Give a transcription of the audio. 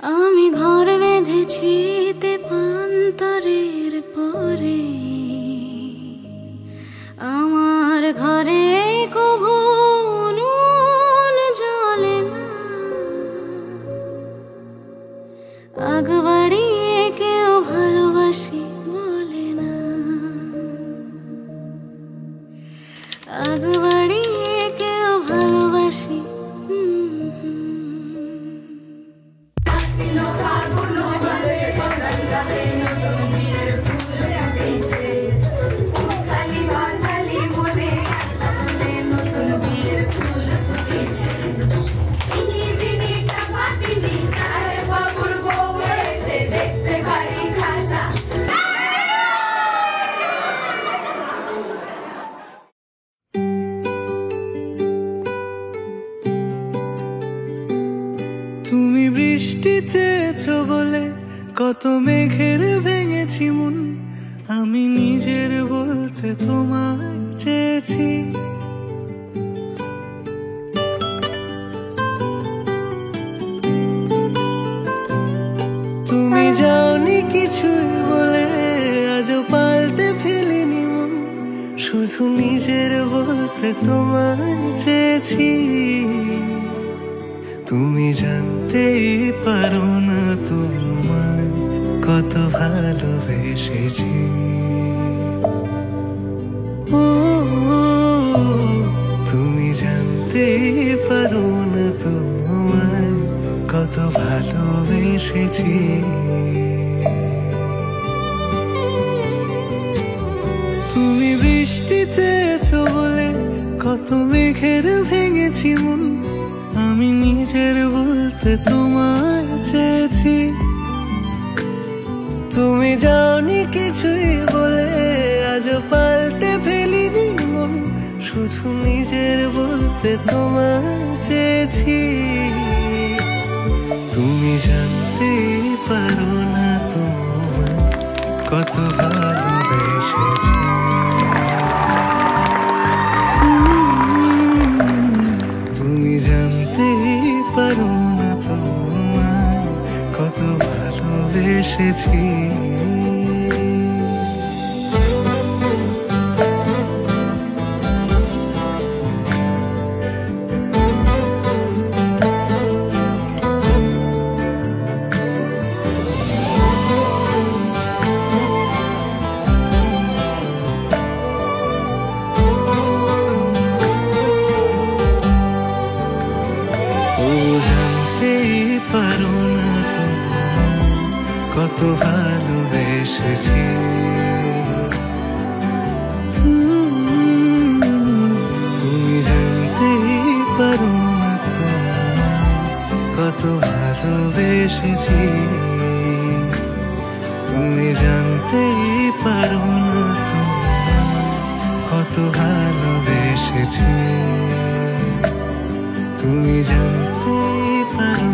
আমি ঘর বেঁধেছি তেপান্তরের পরে, আমার ঘরে কভু নুন জ্বলে না। আগ বাড়িয়ে কেউ ভালোবাসি বলে না, আগ বাড়িয়ে কেউ ভালোবাসি। তুমি বৃষ্টি চেয়েছো বলে কত মেঘের ভেঙেছি মন, আমি নিজের বলতে তোমায় চেয়েছি। তুমি যাওনি কিছুই বলে আজও পাল্টে ফেলিনি মন, শুধু নিজের বলতে তোমায় চেয়েছি। তুমি জানতেই পারো না তোমায় কত ভালোবেসেছি। ও তুমি জানতেই পারো না তোমায় কত ভালোবেসেছি। তুমি বৃষ্টি চেয়েছো বলে কত মেঘের ভেঙেছি মন, আমি নিজের বলতে তোমায় চেয়েছি। তুমি যাওনি কিছুই বলে আজও পাল্টে ফেলিনি মন, শুধু নিজের বলতে তোমায় চেয়েছি। তুমি জানতেই পারো না তোমায় কত ভালোবেসেছি। তুমি জানতেই পারো না তোমায় কত ভালোবেসেছি। পারো না তোমায় কত ভালোবেসেছি। তুমি জানতেই পারো না তোমায় কত ভালোবেসেছি। তুমি জানতেই পারো না তোমায় কত ভালোবেসেছি। তুমি জানতেই পারো